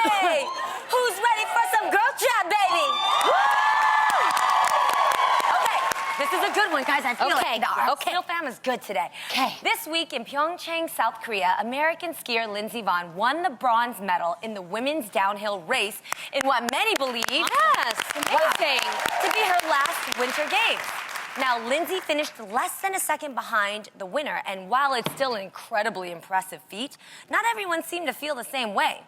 Hey, who's ready for some girl chat, baby? Okay, this is a good one, guys. I feel like our Steel fam is good today. Okay. This week in Pyeongchang, South Korea, American skier Lindsey Vonn won the bronze medal in the women's downhill race in what many believe Amazing. to be her last Winter Games. Now, Lindsey finished less than a second behind the winner, and while it's still an incredibly impressive feat, not everyone seemed to feel the same way.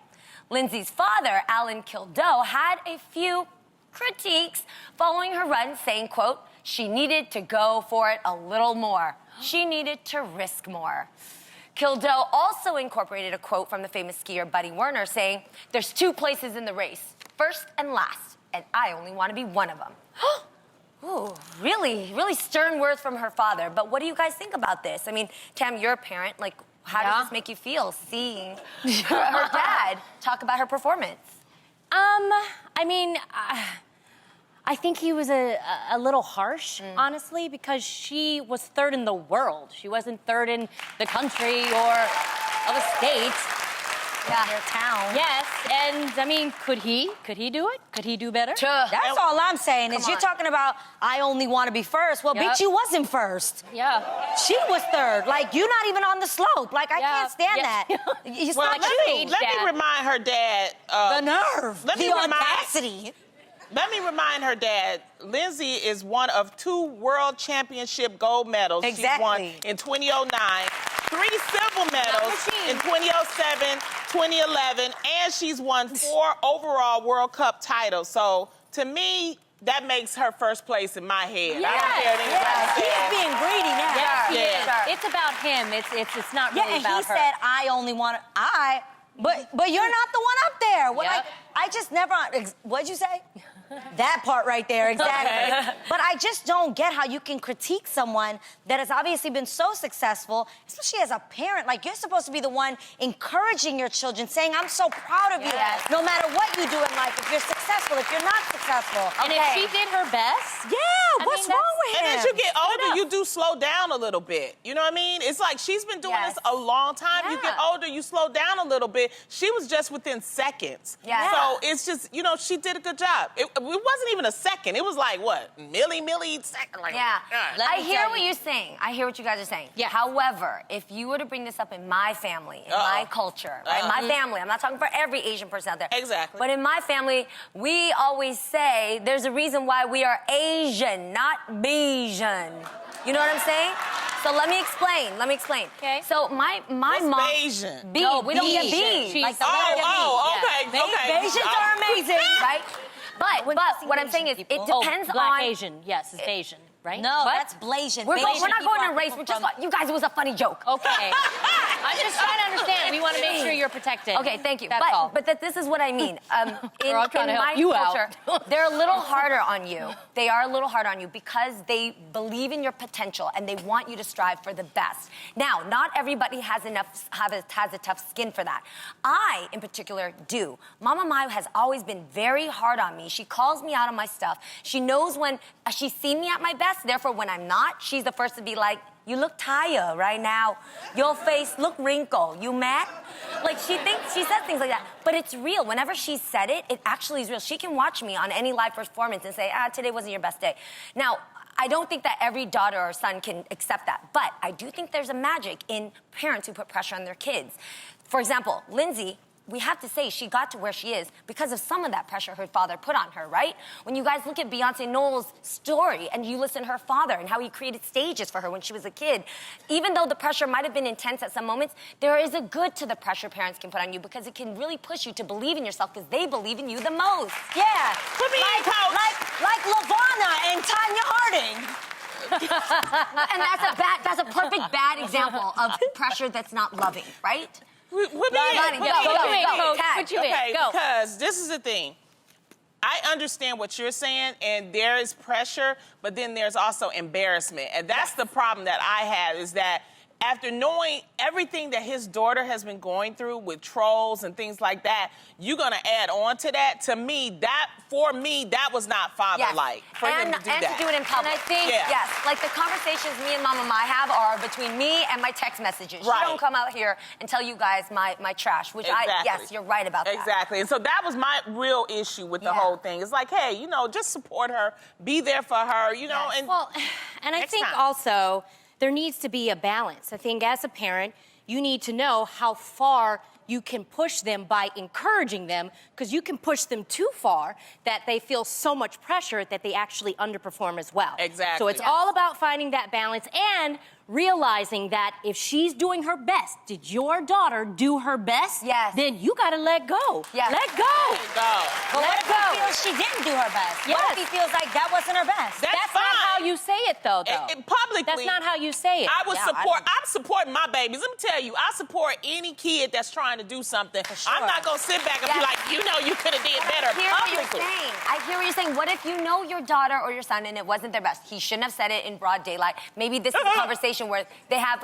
Lindsey's father, Alan Kildoe, had a few critiques following her run, saying, quote, she needed to go for it a little more. She needed to risk more. Kildoe also incorporated a quote from the famous skier Buddy Werner saying, there's two places in the race, first and last, and I only want to be one of them. Ooh, really stern words from her father. But what do you guys think about this? I mean, Tam, you're a parent. Like, how does this make you feel seeing her dad talk about her performance? I mean, I think he was a little harsh, honestly, because she was third in the world. She wasn't third in the country or of a state. Their town. Yes, and I mean, could he do it? Could he do better? That's all I'm saying is you're talking about I only want to be first. Well, bitch, you wasn't first. Yeah. She was third. Like, you're not even on the slope. Like, I can't stand that. You Well, stop let me remind her dad. the nerve, the audacity. Let me remind her dad, Lindsey is one of 2 world championship gold medals she won in 2009, 3 silver medals in 2007, 2011, and she's won 4 overall World Cup titles. So, to me, that makes her first place in my head. I don't care what anybody says. He's being greedy now. Yes, it's about him. It's not really about her. And he said, I only want to, but you're not the one up there. What, like, I just never, what'd you say? That part right there, exactly. But I just don't get how you can critique someone that has obviously been so successful, especially as a parent. Like, you're supposed to be the one encouraging your children, saying, I'm so proud of you, no matter what you do in life, if you're successful, if you're not successful. And if she did her best... what's wrong with him? And as you get older, you do slow down a little bit. You know what I mean? It's like she's been doing this a long time. You get older, you slow down a little bit. She was just within seconds. So it's just, you know, she did a good job. It wasn't even a second. It was like, what, milli second? Like, I hear what you're saying. I hear what you guys are saying. However, if you were to bring this up in my family, in my culture, right? My family, I'm not talking for every Asian person out there. Exactly. But in my family, we always say there's a reason why we are Asian, not Bayesian. You know what I'm saying? So let me explain. Okay. So my mom. Bayesian? No, we don't get B. Like okay. Bayesians are amazing. Right? But what I'm saying is, it depends Black on... Asian, yes, it's Asian, right? No, that's Blasian. We're not going to race. We're just... You guys, it was a funny joke. Okay. I'm just trying to understand. We want to make sure you're protected. Okay, thank you. That's all. But this is what I mean. In all trying to help my you culture, out. they're a little harder on you. They are a little harder on you because they believe in your potential and they want you to strive for the best. Now, not everybody has a tough skin for that. I, in particular, do. Mama Mai has always been very hard on me. She calls me out on my stuff. She knows when she's seen me at my best. Therefore, when I'm not, she's the first to be like, you look tired right now. Your face look wrinkled. You mad? Like, she says things like that. But it's real. Whenever she said it, it actually is real. She can watch me on any live performance and say, today wasn't your best day. Now, I don't think that every daughter or son can accept that. But I do think there's a magic in parents who put pressure on their kids. For example, Lindsey, we have to say she got to where she is because of some of that pressure her father put on her, right? When you guys look at Beyonce Knowles' story and you listen to her father and how he created stages for her when she was a kid, even though the pressure might have been intense at some moments, there is a good to the pressure parents can put on you because it can really push you to believe in yourself because they believe in you the most. Yeah. Put me in, coach. Like LaVonna and Tanya Harding. And that's a perfect bad example of pressure that's not loving, right? Go. Because this is the thing. I understand what you're saying, and there is pressure, but then there's also embarrassment. And that's the problem that I have is that after knowing everything that his daughter has been going through with trolls and things like that, you're gonna add on to that. To me, that was not father-like for him to do that. And to do it in public. And I think, yes, like the conversations me and Mama Mai have are between me and my text messages. Right. She don't come out here and tell you guys my trash, which yes, you're right about that. Exactly. And so that was my real issue with the whole thing. It's like, hey, just support her, be there for her, and well, and I think also there needs to be a balance. I think as a parent, you need to know how far you can push them by encouraging them, because you can push them too far that they feel so much pressure that they actually underperform as well. Exactly. So it's all about finding that balance and realizing that if she's doing her best, did your daughter do her best? Yes. Then you gotta let go. Yes. Let go. But what Let if go. he feels she didn't do her best? Yes. What if he feels like that wasn't her best? That's fine. not how you say it, though. Publicly, That's not how you say it. I would I'm supporting my babies. Let me tell you, I support any kid that's trying to do something. Sure. I'm not gonna sit back and be like, you could have did better I hear what you're publicly. saying. I hear what you're saying. What if you know your daughter or your son and it wasn't their best? He shouldn't have said it in broad daylight. Maybe this is a conversation where they have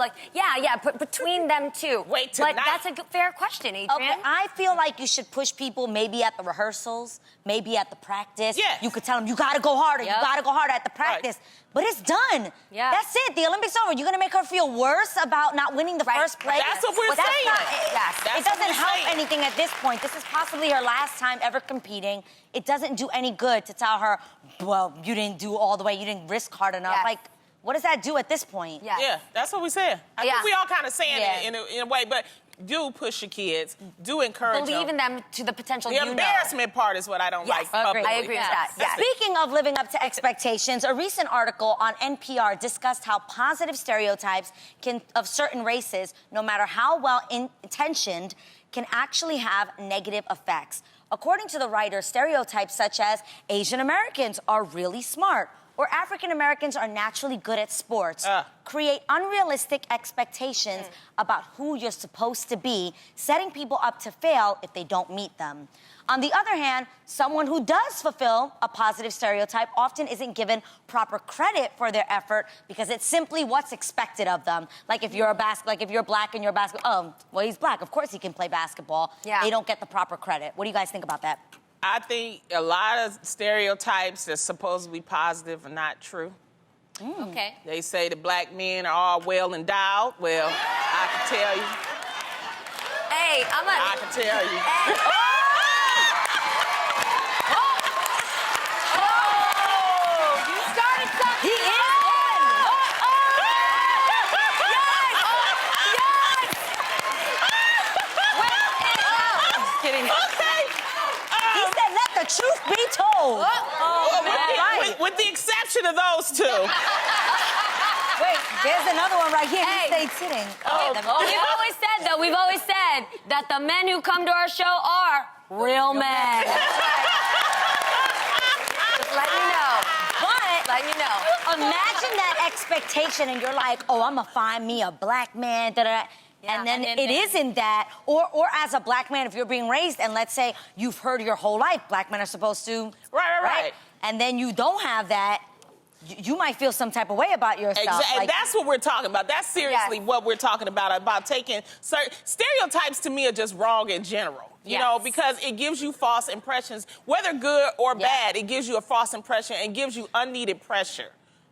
between them two. Wait But tonight. that's a fair question, Adrian. Okay, I feel like you should push people maybe at the rehearsals, maybe at the practice. Yes. You could tell them, you gotta go harder, you gotta go harder at the practice. But it's done. Yeah. That's it. The Olympics over. You're gonna make her feel worse about not winning the first place. That's what we're That's saying. not- Yes. That's It doesn't what we're help saying. anything at this point. This is possibly her last time ever competing. It doesn't do any good to tell her, well, you didn't do all the way, you didn't risk hard enough. Yes. Like, what does that do at this point? Yes. Yeah, that's what we said. I think we all kind of saying it in a way, but do push your kids, do encourage Believe in them. them to the potential The you know. embarrassment part is what I don't like. Yes, publicly. I agree with that. Yes. Speaking of living up to expectations, a recent article on NPR discussed how positive stereotypes of certain races, no matter how well intentioned, can actually have negative effects. According to the writer, stereotypes such as Asian Americans are really smart or African Americans are naturally good at sports create unrealistic expectations about who you're supposed to be, setting people up to fail if they don't meet them. On the other hand, someone who does fulfill a positive stereotype often isn't given proper credit for their effort because it's simply what's expected of them. Like if you're if you're black and you're a basketball, oh, well, he's black, of course he can play basketball. Yeah. They don't get the proper credit. What do you guys think about that? I think a lot of stereotypes that's supposed to be positive are not true. Okay. They say the black men are all well endowed. Well, I can tell you. Hey, I can tell you. You started something. He is Kidding. Okay. He said, let the truth be told. With the exception of those two. Wait, there's another one right here. Hey. He stayed sitting. We've always said that the men who come to our show are real men. Just letting you know. But Letting you know. imagine that expectation and you're like, oh, I'm gonna find me a black man, da-da-da. And then it isn't that. Or as a black man, if you're being raised, and let's say you've heard your whole life, black men are supposed to. Right. And then you don't have that, you might feel some type of way about yourself. Exactly. Like, That's what we're talking about. That's seriously what we're talking about taking certain stereotypes to me are just wrong in general. You know, because it gives you false impressions, whether good or bad, it gives you a false impression and gives you unneeded pressure,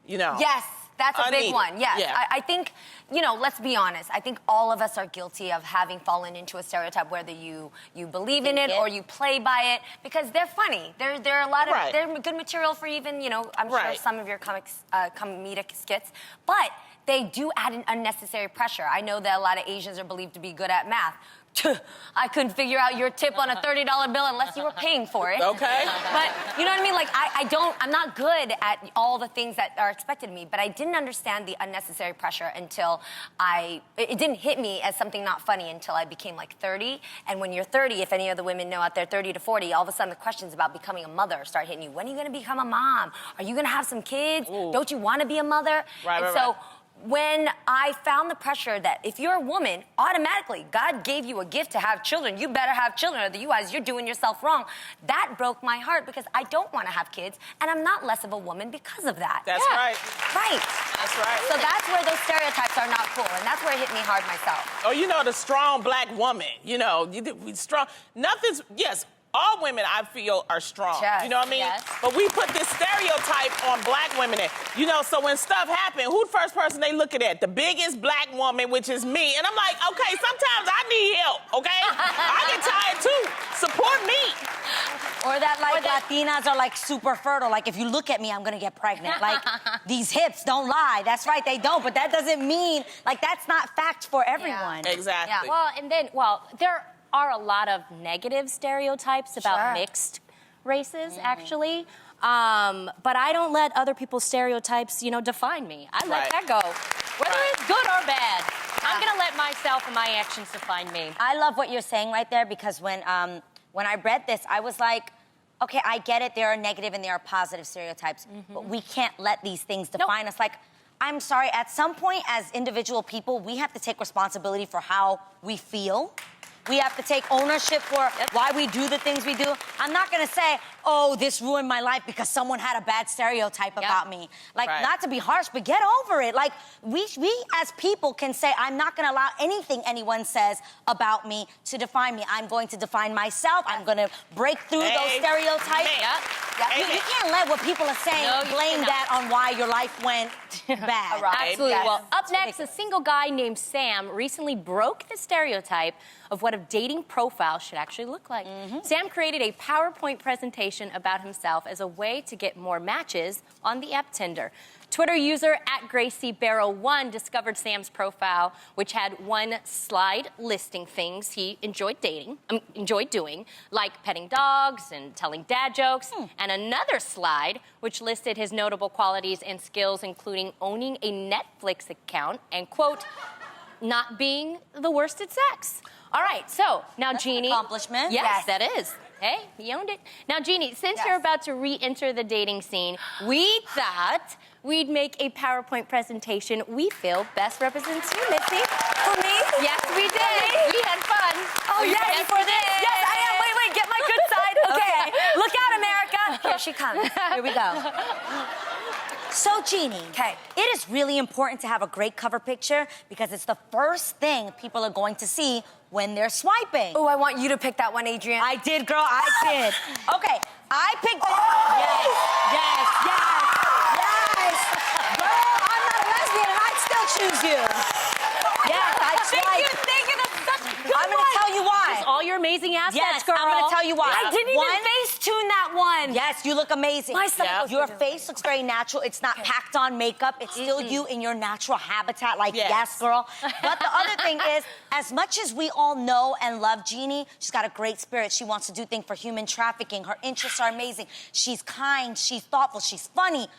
Yes, that's a big one. Yes. Yeah. I think, let's be honest. I think all of us are guilty of having fallen into a stereotype, whether you believe in it or you play by it, because they're funny. They're a lot of, they're good material for even, I'm sure some of your comedic skits, but they do add an unnecessary pressure. I know that a lot of Asians are believed to be good at math. I couldn't figure out your tip on a $30 bill unless you were paying for it. Okay. But you know what I mean? Like, I'm not good at all the things that are expected of me, but I didn't understand the unnecessary pressure until it didn't hit me as something not funny until I became like 30. And when you're 30, if any of the women know out there, 30 to 40, all of a sudden the questions about becoming a mother start hitting you. When are you going to become a mom? Are you going to have some kids? Ooh. Don't you want to be a mother? Right. when I found the pressure that if you're a woman, automatically, God gave you a gift to have children. You better have children, otherwise you're doing yourself wrong. That broke my heart because I don't want to have kids, and I'm not less of a woman because of that. That's right. Right. That's right. So that's where those stereotypes are not cool, and that's where it hit me hard myself. Oh, you know, the strong black woman, you know, strong. Nothing's, yes, all women, I feel, are strong. Yes. You know what I mean? Yes. But we put this stereotype on black women. You know, so when stuff happens, who the first person they looking at? The biggest black woman, which is me. And I'm like, okay, sometimes I need help, okay? I get tired too. Support me. Or that, like, Latinas are, like, super fertile. Like, if you look at me, I'm gonna get pregnant. Like, these hips don't lie. That's right, they don't. But that doesn't mean, like, that's not fact for everyone. Exactly. Yeah. Well, there are a lot of negative stereotypes about mixed races, actually. But I don't let other people's stereotypes, define me. I let that go. Whether it's good or bad, I'm gonna let myself and my actions define me. I love what you're saying right there because when I read this, I was like, okay, I get it. There are negative and there are positive stereotypes, but we can't let these things define us. Like, I'm sorry, at some point as individual people, we have to take responsibility for how we feel. We have to take ownership for why we do the things we do. I'm not gonna say, oh, this ruined my life because someone had a bad stereotype about me. Like, not to be harsh, but get over it. Like, we as people can say, I'm not gonna allow anything anyone says about me to define me. I'm going to define myself. I'm gonna break through those stereotypes. You can't let what people are saying blame that on why your life went bad. Absolutely. Well, up next, a single guy named Sam recently broke the stereotype of what a dating profile should actually look like. Sam created a PowerPoint presentation about himself as a way to get more matches on the app Tinder. Twitter user @GracieBarrow1 discovered Sam's profile, which had one slide listing things he enjoyed doing, like petting dogs and telling dad jokes, and another slide which listed his notable qualities and skills, including owning a Netflix account and, quote, not being the worst at sex. All right, so now, That's Jeannie. an accomplishment. Yes, that is. Hey, he owned it. Now, Jeannie, since you're about to re-enter the dating scene, we thought we'd make a PowerPoint presentation we feel best represents you, Missy. For me? Yes, we did. We had fun. Oh, Are you yes. ready for this? Yes, I am. Wait, get my good side. Okay. Look out, America. Here she comes. Here we go. So, Jeannie, it is really important to have a great cover picture because it's the first thing people are going to see when they're swiping. Oh, I want you to pick that one, Adrian. I did, girl, I did. Okay, I picked it. Yes. Girl, I'm not a lesbian and I'd still choose you. Yes, I'd swipe. Thank you. That's such a good I'm gonna tell you why. All your amazing assets, Yes, girl. I'm gonna tell you why. I didn't even face tune that one. Yes, you look amazing. My stomach goes Your through. face looks very natural. It's not packed on makeup. It's still you in your natural habitat, like, yes, girl. But the other thing is, as much as we all know and love Jeannie, she's got a great spirit. She wants to do things for human trafficking. Her interests are amazing. She's kind, she's thoughtful, she's funny.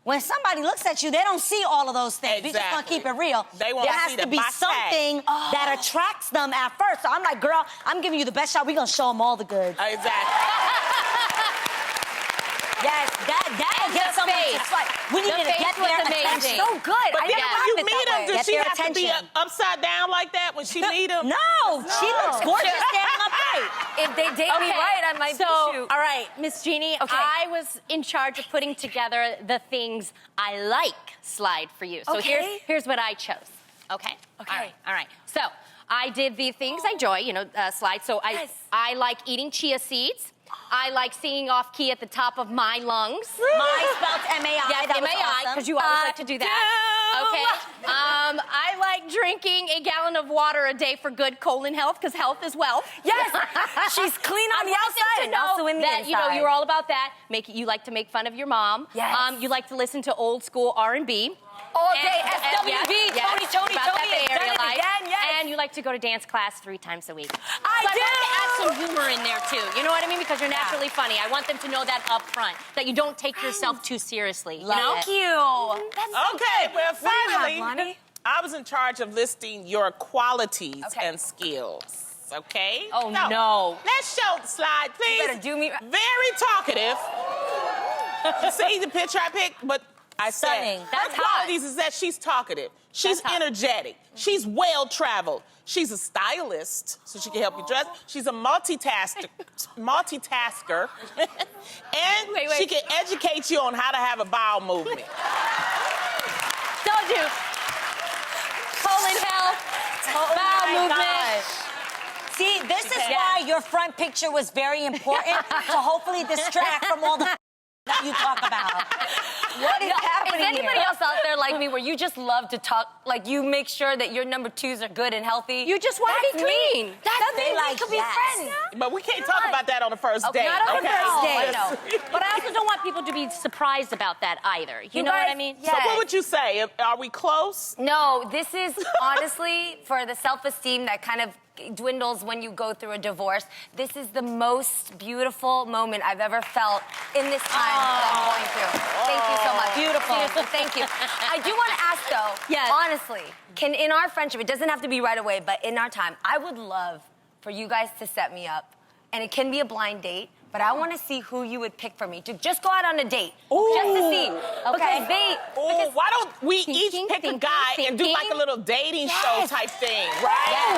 When somebody looks at you, they don't see all of those things. We just gonna keep it real. They want there to has see to the be box something that attracts them at first. So I'm like, girl, I'm giving you the best shot. We're gonna show them all the goods. Exactly. Yes, that'll get someone to swipe. We need to get their attention. So good. But I then never when you happened meet that him, way. does Get she their have to be attention. upside down like that when she meet him? No, she looks gorgeous standing upright. If they date me right, I might be shoot. All right, Miss Jeannie, I was in charge of putting together the things I like slide for you. So here's what I chose. Okay? Okay. All right. So I did the things I enjoy, slide. So I like eating chia seeds. I like singing off key at the top of my lungs. My spelled M-A-I. Yes, that was M-A-I, awesome. because you always like to do that. Okay. I like drinking a gallon of water a day for good colon health, because health is wealth. Yes, she's clean on the outside and also in the that, inside. you're all about that. You like to make fun of your mom. Yes. You like to listen to old school R&B. All day, SWB, Tony, about that has Bay done Area it life. again, yes. And you like to go to dance class 3 times a week. I So do! I'd like to add some humor in there, too. You know what I mean? Because you're naturally funny. I want them to know that up front, that you don't take yourself too seriously. Thank you. That's so Okay, good. well, What do you have, finally, Lonnie? I was in charge of listing your qualities and skills. Okay? Oh, So, no. Let's show the slide, please. You better do me. Very talkative. You see the picture I picked, but I Stunning. said, That's her hot. qualities is that she's talkative. She's That's hot. energetic. She's well-traveled. She's a stylist, so she can help you dress. She's a multitasker. And Wait. she can educate you on how to have a bowel movement. Told you. Colon health, bowel movement. Gosh. See, this is can. why your front picture was very important to hopefully distract from all the that you talk about. What is happening Is anybody here? else out there like me where you just love to talk, like you make sure that your number twos are good and healthy? You just want to be clean. That's They me. like We could be yes. friends. But we can't talk about that on the first date. Not on the okay? first date. I know. But I also don't want people to be surprised about that either. You know what I mean? So what would you say? Are we close? No, this is honestly for the self-esteem that kind of dwindles when you go through a divorce. This is the most beautiful moment I've ever felt in this time that I'm going through. Thank you so much. Beautiful. Seriously, thank you. I do want to ask though, Yes. honestly, can in our friendship, it doesn't have to be right away, but in our time, I would love for you guys to set me up, and it can be a blind date, but I want to see who you would pick for me to just go out on a date, just to see. Okay. Oh, why don't we each pick a guy and do like a little dating show type thing, right?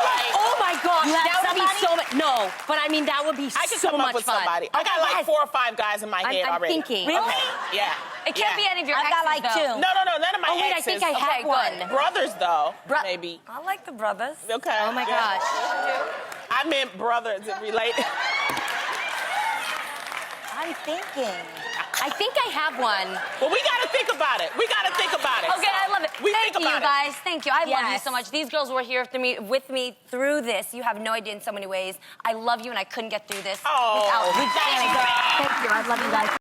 Like, Oh my gosh, You have that would be somebody? so much. No, but I mean, that would be I can so come much up with fun. somebody. I got like 4 or 5 guys in my head I'm already. thinking. Really? Okay. Yeah. It can't be any of your I've got exes, like though. 2. No, none of my Oh, wait, I exes. think I have Okay, one. good. Brothers, though, maybe. I like the brothers. Okay. Oh my Yeah. gosh. I meant brothers related. I'm thinking. I think I have one. Well, we got to think about it. We got to think about it. Okay, I love it. We Thank think you, about it. guys. Thank you. I love you Yes. so much. These girls were here with me through this. You have no idea in so many ways. I love you, and I couldn't get through this Oh, without you. thank you. Thank you. I love you guys.